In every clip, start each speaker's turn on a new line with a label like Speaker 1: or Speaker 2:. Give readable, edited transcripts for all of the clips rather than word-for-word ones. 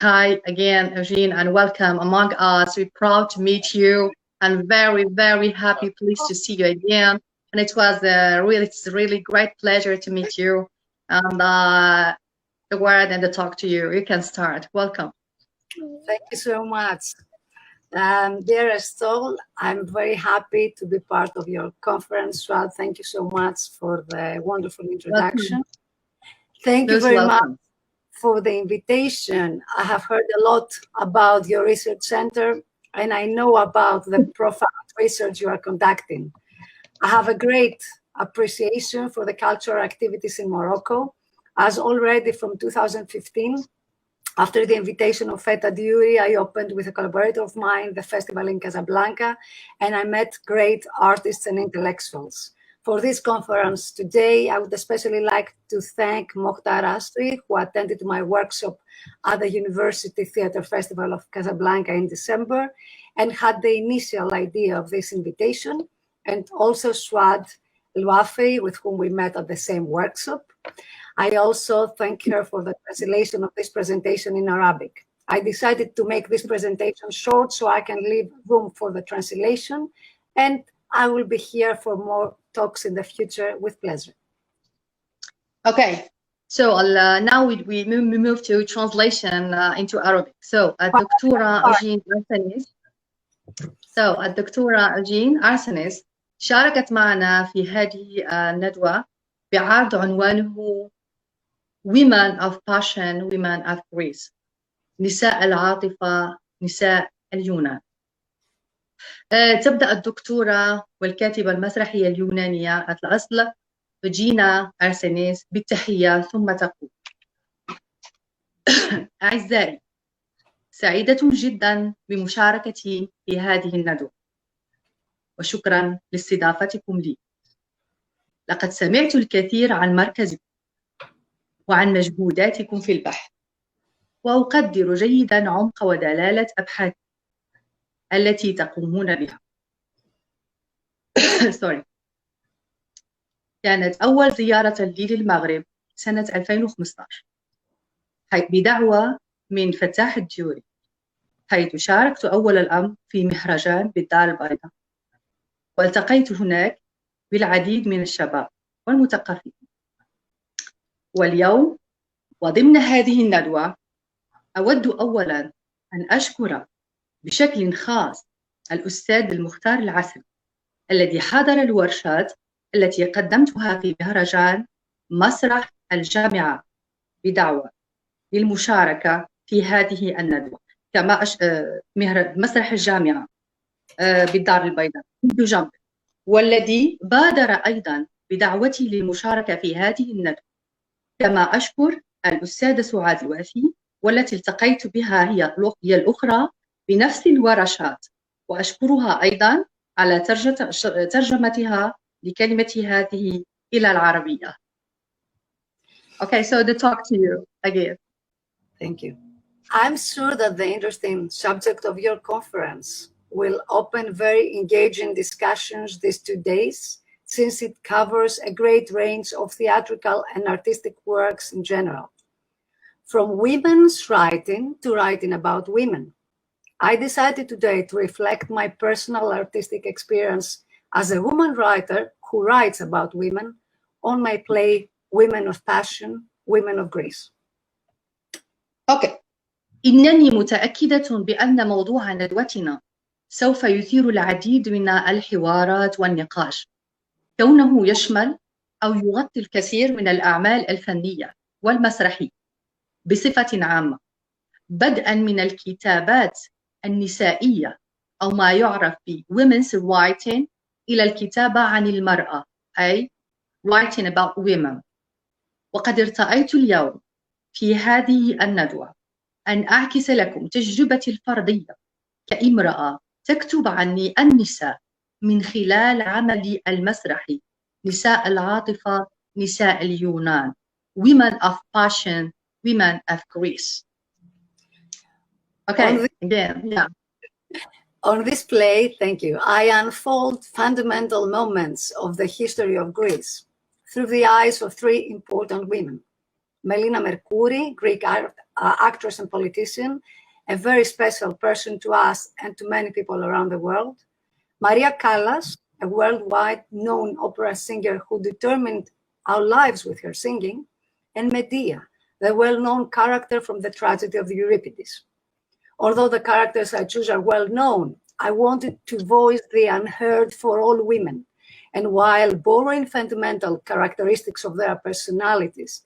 Speaker 1: Hi again, Eugene, and welcome among us. We're proud to meet you and very, very happy, pleased to see you again. And it's a really great pleasure to meet you and the word and the talk to you. You can start. Welcome.
Speaker 2: Thank you so much. Dear Estelle, I'm very happy to be part of your conference. Swad, thank you so much for the wonderful introduction.
Speaker 1: Welcome.
Speaker 2: Thank you very much for the invitation. I have heard a lot about your research center, and I know about the profound research you are conducting. I have a great appreciation for the cultural activities in Morocco, as already from 2015, after the invitation of Feta Diuri, I opened with a collaborator of mine the festival in Casablanca, and I met great artists and intellectuals. For this conference today, I would especially like to thank Mokhtar Asri, who attended my workshop at the University Theatre Festival of Casablanca in December and had the initial idea of this invitation, and also Swad Luafi, with whom we met at the same workshop. I also thank her for the translation of this presentation in Arabic. I decided to make this presentation short so I can leave room for the translation, and I will be here for more talks in the future with pleasure.
Speaker 1: Okay, so now we move to translation into Arabic. So الدكتورة Eugenia Arsenis. So الدكتورة Eugenia Arsenis شاركت معنا في هذه الندوة بعرض عنوانه Women of Passion, Women of Greece. نساء العاطفة، نساء اليونان. تبدأ الدكتورة والكاتبة المسرحية اليونانية الأصل إوجينا أرسينيس بالتحية ثم تقول: أعزائي، سعيدة جدا بمشاركتي في هذه الندوة، وشكرا لاستضافتكم لي. لقد سمعت الكثير عن مركزكم وعن مجهوداتكم في البحث، وأقدر جيدا عمق ودلالة أبحاثكم التي تقومون بها. كانت أول زيارة لي للمغرب سنة 2015 بدعوة من فتاح الديوري، حيث شاركت أول الأمر في مهرجان بالدار البيضاء، والتقيت هناك بالعديد من الشباب والمثقفين. واليوم وضمن هذه الندوة أود أولاً أن أشكر بشكل خاص الأستاذ المختار العسل الذي حضر الورشات التي قدمتها في مهرجان مسرح الجامعة بدعوة للمشاركة في هذه الندوة، كما مسرح الجامعة بالدار البيضاء بجنب، والذي بادر أيضاً بدعوتي للمشاركة في هذه الندوة. كما أشكر الأستاذة سعاد الوافي والتي التقيت بها هي الأخرى بنفس الورشات، وأشكرها أيضا على ترجمتها لكلمتي هذه إلى العربية. Okay, so the talk to you again.
Speaker 2: Thank you. I'm sure that the interesting subject of your conference will open very engaging discussions these 2 days, since it covers a great range of theatrical and artistic works in general. From women's writing to writing about women, I decided today to reflect my personal artistic experience as a woman writer who writes about women on my play Women of Passion, Women of Greece.
Speaker 1: Okay. إنني متأكدة بأن موضوع ندوتنا سوف يثير العديد من الحوارات والنقاش، كونه يشمل أو يغطي الكثير من الأعمال الفنية والمسرحية بصفة عامة، بدءا من الكتابات النسائية أو ما يعرف ب women's writing إلى الكتابة عن المرأة، أي writing about women. وقد ارتأيت اليوم في هذه الندوة أن أعكس لكم تجربتي الفردية كامرأة تكتب عن النساء من خلال عملي المسرحي نساء العاطفة، نساء اليونان. Women of Passion, Women of Greece. Okay, again, yeah.
Speaker 2: On this play, thank you, I unfold fundamental moments of the history of Greece through the eyes of 3 important women: Melina Mercouri, Greek actress and politician, a very special person to us and to many people around the world. Maria Callas, a worldwide known opera singer who determined our lives with her singing, and Medea, the well-known character from the tragedy of the Euripides. Although the characters I choose are well-known, I wanted to voice the unheard for all women. And while borrowing fundamental characteristics of their personalities,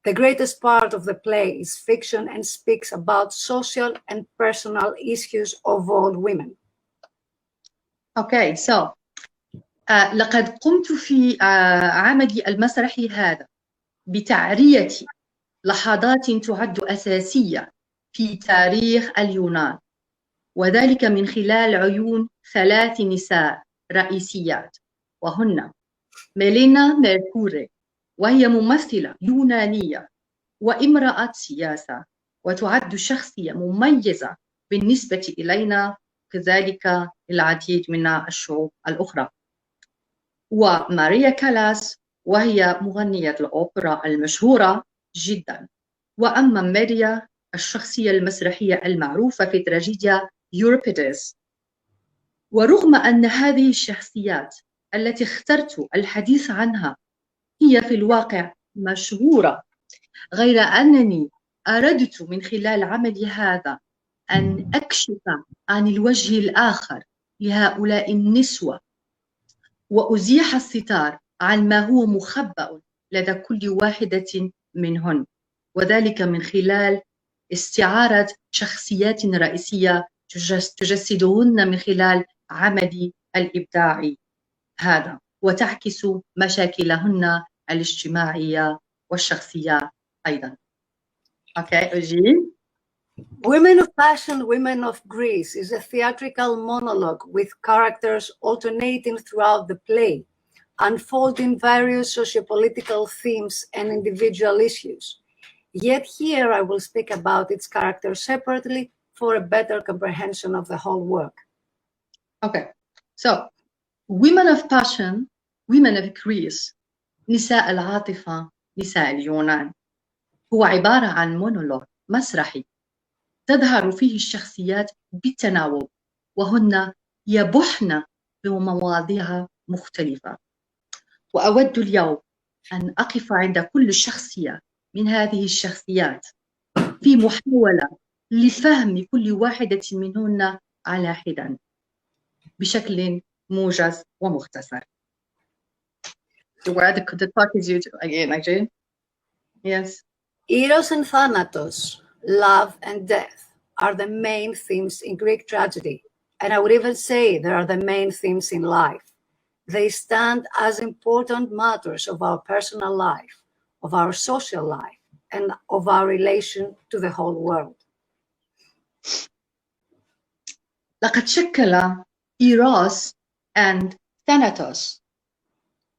Speaker 2: the greatest part of the play is fiction and speaks about social and personal issues of all women.
Speaker 1: Okay, so لقد قمت في عملي المسرحي هذا بتعرية لحظات تعد أساسية في تاريخ اليونان، وذلك من خلال عيون 3 نساء رئيسيات، وهن ميلينا ميركوري، وهي ممثلة يونانية وامرأة سياسة، وتعد شخصية مميزة بالنسبة إلينا، كذلك العديد من الشعوب الأخرى. وماريا كالاس، وهي مغنية الأوبرا المشهورة جدا. وأما ماريا، الشخصية المسرحية المعروفة في تراجيديا يوروبيدس. ورغم أن هذه الشخصيات التي اخترت الحديث عنها هي في الواقع مشهورة، غير أنني أردت من خلال عملي هذا أن أكشف عن الوجه الآخر لهؤلاء النسوة، وأزيح الستار عن ما هو مخبأ لدى كل واحدة منهن، وذلك من خلال استعارة شخصيات رئيسية تجسدهن من خلال عملي الإبداعي هذا، وتعكس مشاكلهن الاجتماعية والشخصية أيضا. Okay, Eugene?
Speaker 2: Women of Passion, Women of Greece is a theatrical monologue with characters alternating throughout the play, unfolding various sociopolitical themes and individual issues. Yet here I will speak about its characters separately for a better comprehension of the whole work.
Speaker 1: Okay, so Women of Passion, Women of Greece, نساء العاطفة، نساء اليونان، هو عبارة عن مونولوج مسرحي تظهر فيه الشخصيات بالتناوب، وهن يبحن بمواضيع مختلفة. وأود اليوم أن أقف عند كل شخصية من هذه الشخصيات في محاولة لفهم كل واحدة منهن على حدة بشكل موجز ومختصر. The talk is you again, Eugene. Yes.
Speaker 2: Eros and Thanatos, love and death, are the main themes in Greek tragedy, and I would even say they are the main themes in life. They stand as important matters of our personal life, of our social life, and of our relation to the whole world.
Speaker 1: لقد شكل إيروس and ثاناتوس،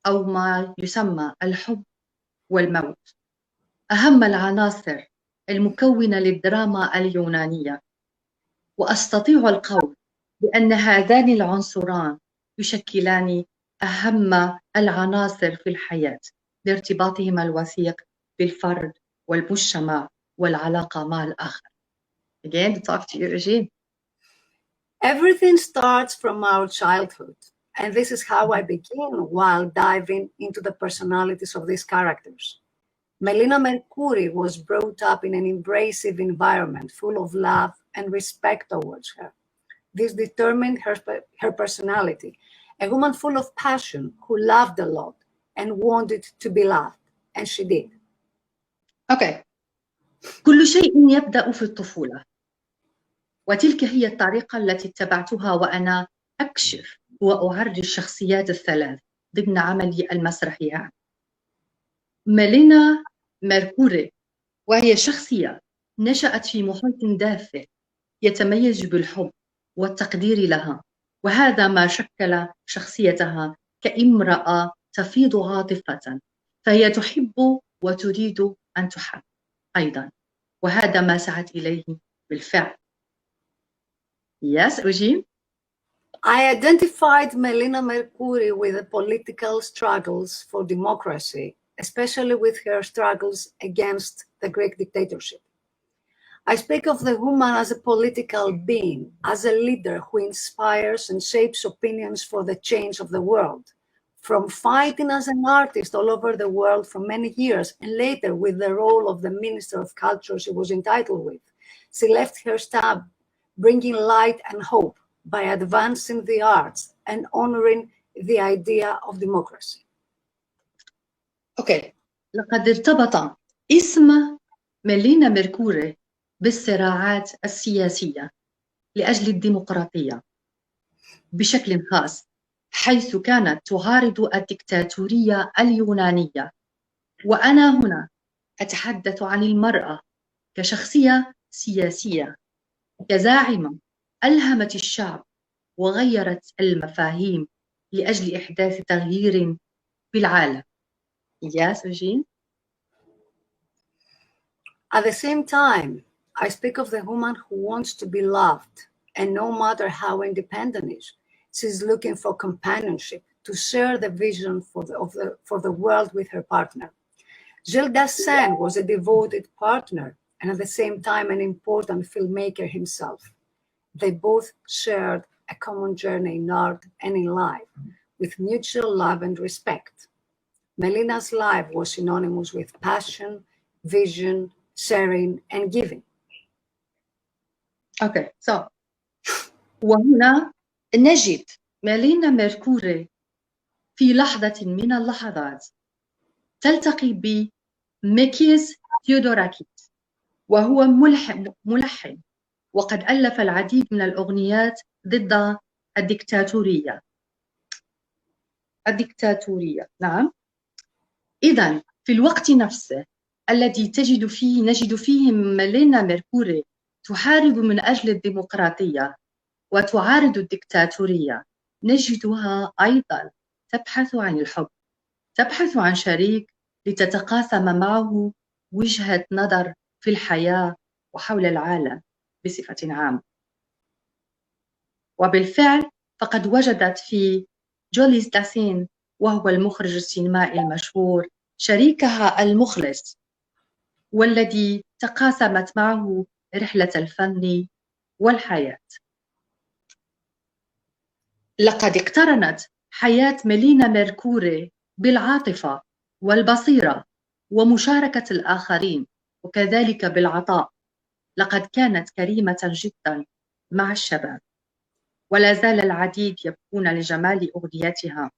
Speaker 1: أو ما يسمى الحب والموت، أهم العناصر المكونة للدراما اليونانية، وأستطيع القول بأن هذان العنصران يشكلان أهم العناصر في الحياة لارتباطهما الوثيق بالفرد والمجتمع والعلاقة مع الآخر. Again, to talk to you, Eugene.
Speaker 2: Everything starts from our childhood, and this is how I begin while diving into the personalities of these characters. Melina Mercouri was brought up in an embracive environment full of love and respect towards her. This determined her personality, a woman full of passion who loved a lot and wanted to be loved, and she did.
Speaker 1: Okay. كل شيء يبدأ في الطفولة، وتلك هي الطريقة التي اتبعتها وأنا أكشف وأعرج الشخصيات الثلاث ضمن عملي المسرحي. ميلينا ميركوري، وهي شخصية نشأت في محيط دافئ يتميز بالحب والتقدير لها، وهذا ما شكل شخصيتها كامرأة تفيض عاطفة، فهي تحب وتريد أن تحب أيضا، وهذا ما سعت إليه بالفعل. Yes, Eugene?
Speaker 2: I identified Melina Mercouri with the political struggles for democracy, especially with her struggles against the Greek dictatorship. I speak of the woman as a political being, as a leader who inspires and shapes opinions for the change of the world. From fighting as an artist all over the world for many years, and later with the role of the Minister of Culture she was entitled with, she left her stamp, bringing light and hope by advancing the arts and honoring the idea of democracy.
Speaker 1: أوكي، لقد ارتبط اسم ميلينا ميركوري بالصراعات السياسية لأجل الديمقراطية بشكل خاص، حيث كانت تعارض الدكتاتورية اليونانية. وأنا هنا أتحدث عن المرأة كشخصية سياسية، كزاعمة ألهمت الشعب وغيرت المفاهيم لأجل إحداث تغيير بالعالم. Yes, Eugene?
Speaker 2: At the same time, I speak of the woman who wants to be loved, and no matter how independent she's looking for companionship to share the vision for the world with her partner. Gilles Dassin was a devoted partner and at the same time an important filmmaker himself. They both shared a common journey in art and in life with mutual love and respect. Melina's life was synonymous with passion, vision, sharing, and giving.
Speaker 1: Okay, so وهنا نجد ميلينا ميركوري في لحظة من اللحظات تلتقي بميكيز ثيودوراكيس، وهو ملحن وقد ألف العديد من الأغنيات ضد الدكتاتورية. نعم. إذن في الوقت نفسه الذي نجد فيه ميلينا ميركوري تحارب من أجل الديمقراطية وتعارض الدكتاتورية، نجدها أيضا تبحث عن الحب، تبحث عن شريك لتتقاسم معه وجهة نظر في الحياة وحول العالم بصفة عامة. وبالفعل فقد وجدت في جوليس داسين، وهو المخرج السينمائي المشهور، شريكها المخلص والذي تقاسمت معه رحلة الفن والحياة. لقد اقترنت حياة ميلينا ميركوري بالعاطفة والبصيرة ومشاركة الآخرين وكذلك بالعطاء. لقد كانت كريمة جدا مع الشباب، ولا زال العديد يبكون لجمال أغنيتها.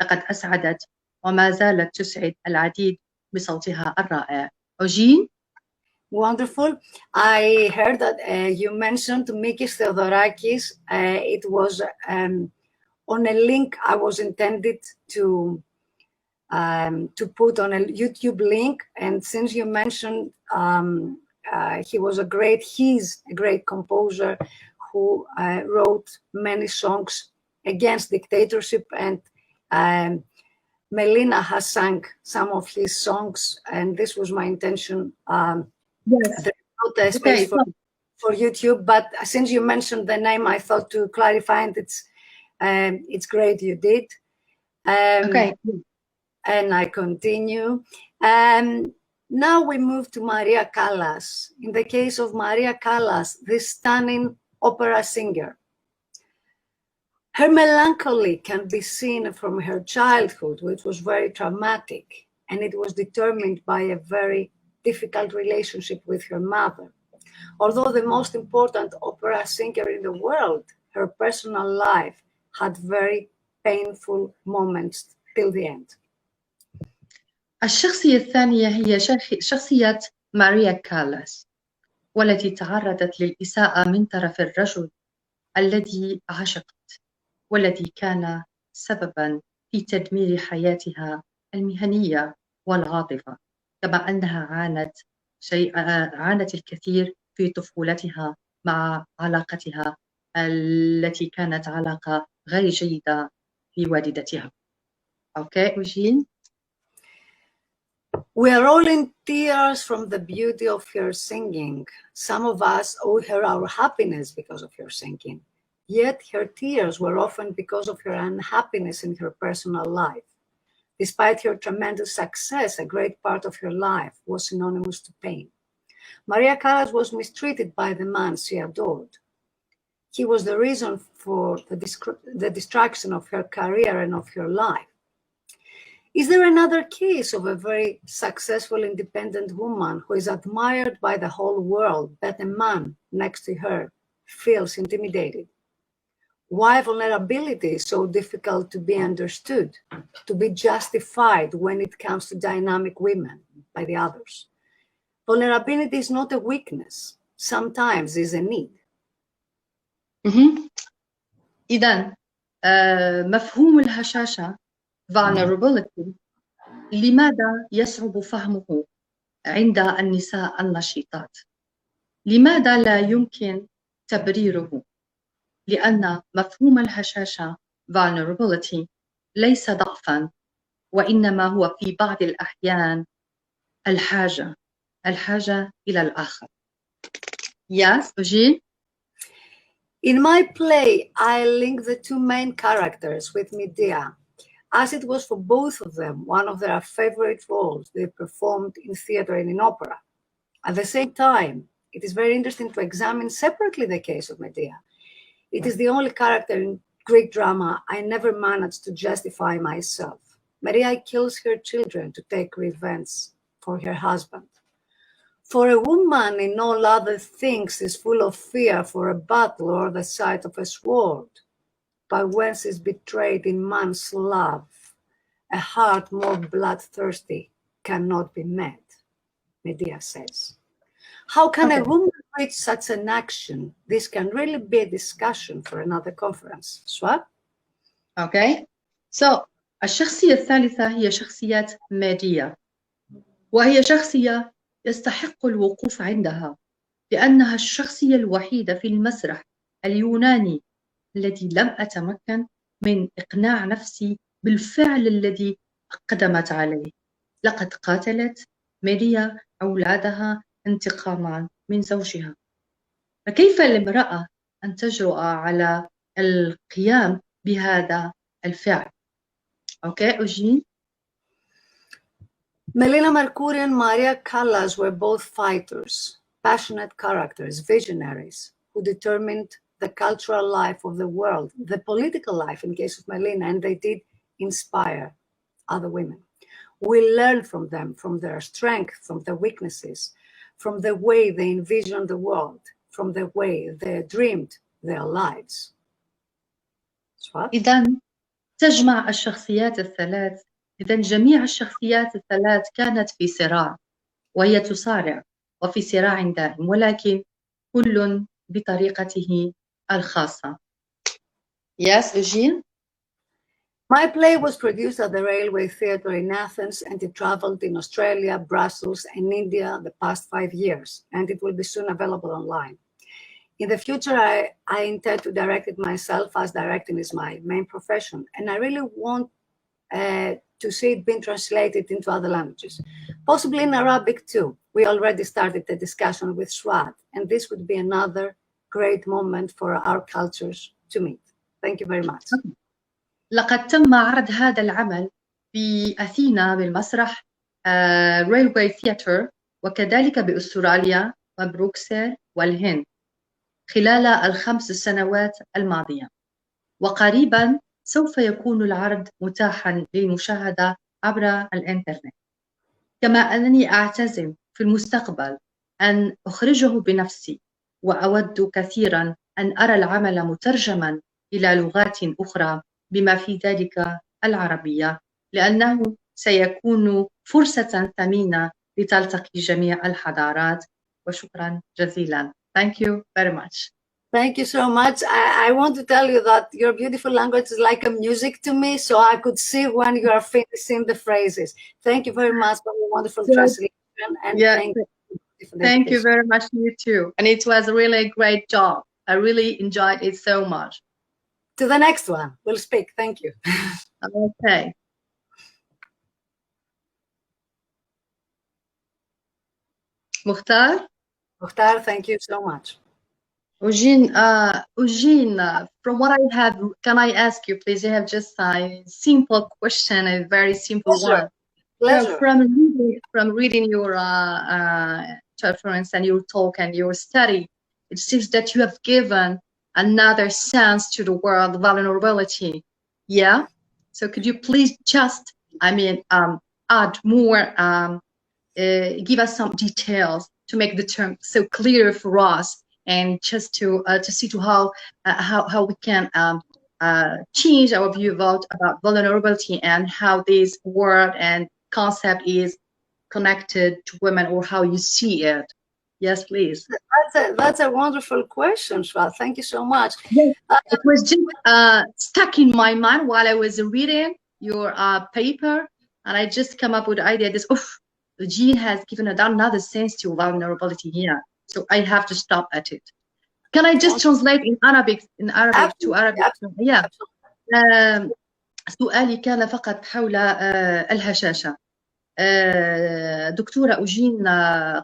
Speaker 1: لقد أسعدت وما زالت تسعد العديد بصوتها الرائع. Eugene?
Speaker 2: Wonderful. I heard that you mentioned Mikis Theodorakis. It was on a link I was intended to put on a YouTube link. And since you mentioned he's a great composer who wrote many songs against dictatorship, and Melina has sung some of his songs, and this was my intention.
Speaker 1: Yes.
Speaker 2: There's not a space for YouTube, but since you mentioned the name, I thought to clarify, and it's great you did.
Speaker 1: Okay.
Speaker 2: And I continue. Now we move to Maria Callas. In the case of Maria Callas, this stunning opera singer, her melancholy can be seen from her childhood, which was very traumatic, and it was determined by a very difficult relationship with her mother. Although the most important opera singer in the world, her personal life had very painful moments till the end.
Speaker 1: الشخصية الثانية هي شخصية ماريا كالاس، والتي تعرضت للإساءة من طرف الرجل الذي عشقت، والذي كان سببا في تدمير حياتها المهنية والعاطفة، كما أنها عانت الكثير في طفولتها مع علاقتها التي كانت علاقة غير جيدة بوالدتها. Okay, Eugene?
Speaker 2: We are all in tears from the beauty of her singing. Some of us owe her our happiness because of her singing. Yet her tears were often because of her unhappiness in her personal life. Despite her tremendous success, a great part of her life was synonymous to pain. Maria Callas was mistreated by the man she adored. He was the reason for the destruction of her career and of her life. Is there another case of a very successful independent woman who is admired by the whole world, but a man next to her feels intimidated? Why vulnerability is so difficult to be understood, to be justified when it comes to dynamic women by the others? Vulnerability is not a weakness, sometimes is a need.
Speaker 1: إذن مفهوم الهشاشة vulnerability لماذا يصعب فهمه عند النساء النشيطات؟ لماذا لا يمكن تبريره؟ لأن مفهوم الهشاشة vulnerability ليس ضعفاً، وإنما هو في بعض الأحيان الحاجة إلى الآخر. Yes, Eugene?
Speaker 2: In my play, I link the two main characters with Medea, as it was for both of them one of their favorite roles they performed in theater and in opera. At the same time, it is very interesting to examine separately the case of Medea. It is the only character in Greek drama I never managed to justify myself. Medea kills her children to take revenge for her husband. For a woman in all other things is full of fear for a battle or the sight of a sword. But when she is betrayed in man's love, a heart more bloodthirsty cannot be met, Medea says. How can a woman reach such an action? This can really be a discussion for another conference. Swat?
Speaker 1: Okay. So, الشخصية الثالثة هي شخصية ميديا، وهي شخصية يستحق الوقوف عندها لأنها الشخصية الوحيدة في المسرح اليوناني الذي لم أتمكن من إقناع نفسي بالفعل الذي أقدمت عليه. لقد قاتلت ميديا أولادها انتقاما من زوجها. فكيف لامرأة أن تجرؤ على القيام بهذا الفعل؟ Okay, Eugene?
Speaker 2: Melina Mercouri and Maria Callas were both fighters, passionate characters, visionaries, who determined the cultural life of the world, the political life in case of Melina, and they did inspire other women. We learn from them, from their strength, from their weaknesses, from the way they envisioned the world, from the way they dreamed their lives.
Speaker 1: إذن تجمع الشخصيات الثلاث. إذن جميع الشخصيات الثلاث كانت في صراع، وهي تصارع وفي صراع دائم، ولكن كل بطريقته الخاصة. Yes, Eugene?
Speaker 2: My play was produced at the Railway Theatre in Athens, and it traveled in Australia, Brussels, and India the past 5 years, and it will be soon available online. In the future, I intend to direct it myself, as directing is my main profession, and I really want to see it being translated into other languages, possibly in Arabic too. We already started the discussion with Swat, and this would be another great moment for our cultures to meet. Thank you very much.
Speaker 1: لقد تم عرض هذا العمل بأثينا بالمسرح ريلوي ثياتر، وكذلك بأستراليا وبروكسل والهند خلال ال5 سنوات الماضية، وقريبا سوف يكون العرض متاحا للمشاهدة عبر الإنترنت. كما أنني أعتزم في المستقبل أن أخرجه بنفسي، وأود كثيرا أن أرى العمل مترجما إلى لغات أخرى بما في ذلك العربية، لأنه سيكون فرصة ثمينة لتلتقي جميع الحضارات. وشكرا جزيلا. Thank you very much.
Speaker 2: Thank you so much. I want to tell you that your beautiful language is like a music to me, so I could see when you are finishing the phrases. Thank you very much for your wonderful translation. And
Speaker 1: thank you very much, you too. And it was really a great job. I really enjoyed it so much.
Speaker 2: To the next one, we'll speak. Thank you.
Speaker 1: Okay. Mukhtar?
Speaker 2: Mukhtar, thank you so much.
Speaker 1: Eugene, from what I have, can I ask you, please? I have just a simple question, a very simple one.
Speaker 2: Pleasure.
Speaker 1: So from reading your conference and your talk and your study, it seems that you have given another sense to the word vulnerability. Yeah. So could you please just, add more, give us some details to make the term so clear for us, and just to see to how we can change our view about vulnerability and how this word and concept is connected to women, or how you see it. Yes, please.
Speaker 2: That's a wonderful question, Shwa. Thank you so much.
Speaker 1: Yes, it was just stuck in my mind while I was reading your paper, and I just come up with the idea this, Eugene has given another sense to vulnerability here, so I have to stop at it. Can I just translate in Arabic to Arabic? Yeah. سؤالي كان فقط حول الهشاشة. دكتورة أوجين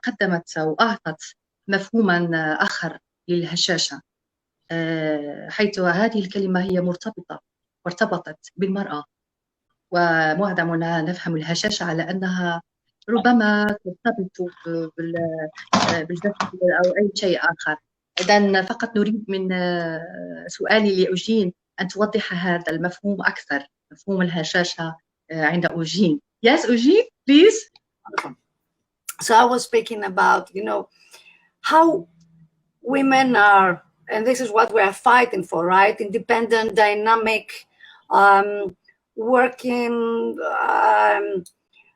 Speaker 1: قدمت وأعطت مفهوما آخر للهشاشة، حيث هذه الكلمة هي وارتبطت بالمرأة، ومعظمنا نفهم الهشاشة على أنها ربما ترتبط بالجسد أو أي شيء آخر. إذن فقط نريد من سؤالي لأوجين أن توضح هذا المفهوم أكثر، مفهوم الهشاشة عند أوجين. Yes, Eugene, please.
Speaker 2: So I was speaking about, how women are, and this is what we are fighting for, right? Independent, dynamic, working,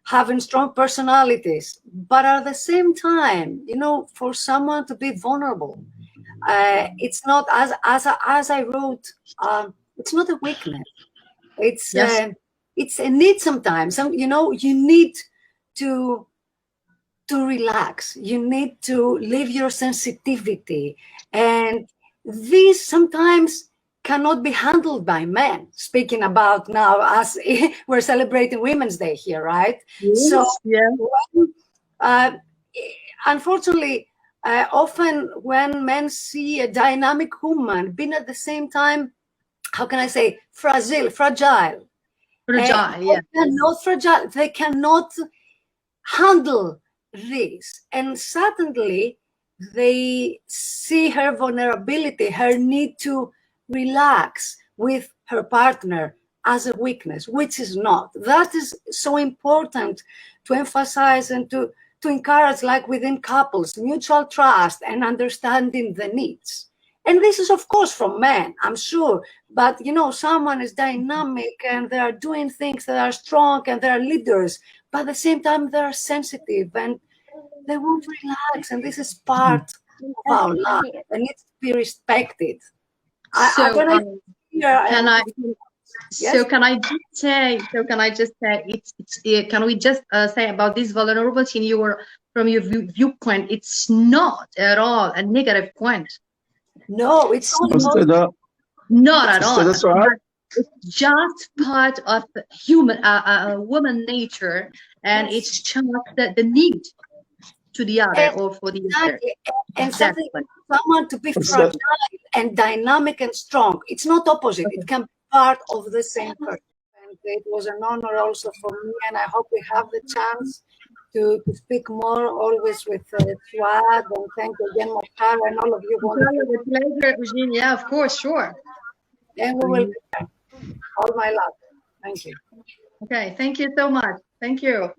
Speaker 2: having strong personalities, but at the same time, for someone to be vulnerable, it's not, as I wrote, it's not a weakness. It's
Speaker 1: Yes.
Speaker 2: It's a need sometimes. You need to relax. You need to live your sensitivity, and this sometimes cannot be handled by men. Speaking about now, as we're celebrating Women's Day here, right?
Speaker 1: Yes,
Speaker 2: so
Speaker 1: yeah.
Speaker 2: Unfortunately, often when men see a dynamic woman being at the same time, how can I say, fragile,
Speaker 1: yeah.
Speaker 2: They cannot handle this, and suddenly they see her vulnerability, her need to relax with her partner as a weakness, which is not. That is so important to emphasize and to encourage, like within couples, mutual trust and understanding the needs. And this is, of course, from men, I'm sure. But, someone is dynamic and they are doing things that are strong and they are leaders, but at the same time, they are sensitive and they want to relax. And this is part of our life and needs to be respected.
Speaker 1: Can I just say, can we just say about this vulnerability from your viewpoint, it's not at all a negative point.
Speaker 2: No, it's
Speaker 1: not at all. It's just part of human, woman nature, and it's just the need to the other or for the other.
Speaker 2: And someone to be fragile and dynamic and strong. It's not opposite. It can be part of the same person. And it was an honor also for me, and I hope we have the chance to speak more, always with Fuad, and thank you again, Mokhtar, and all of you.
Speaker 1: With pleasure, Eugenia. Yeah, of course, sure.
Speaker 2: And we will be there. All my love. Thank you.
Speaker 1: Okay, thank you so much. Thank you.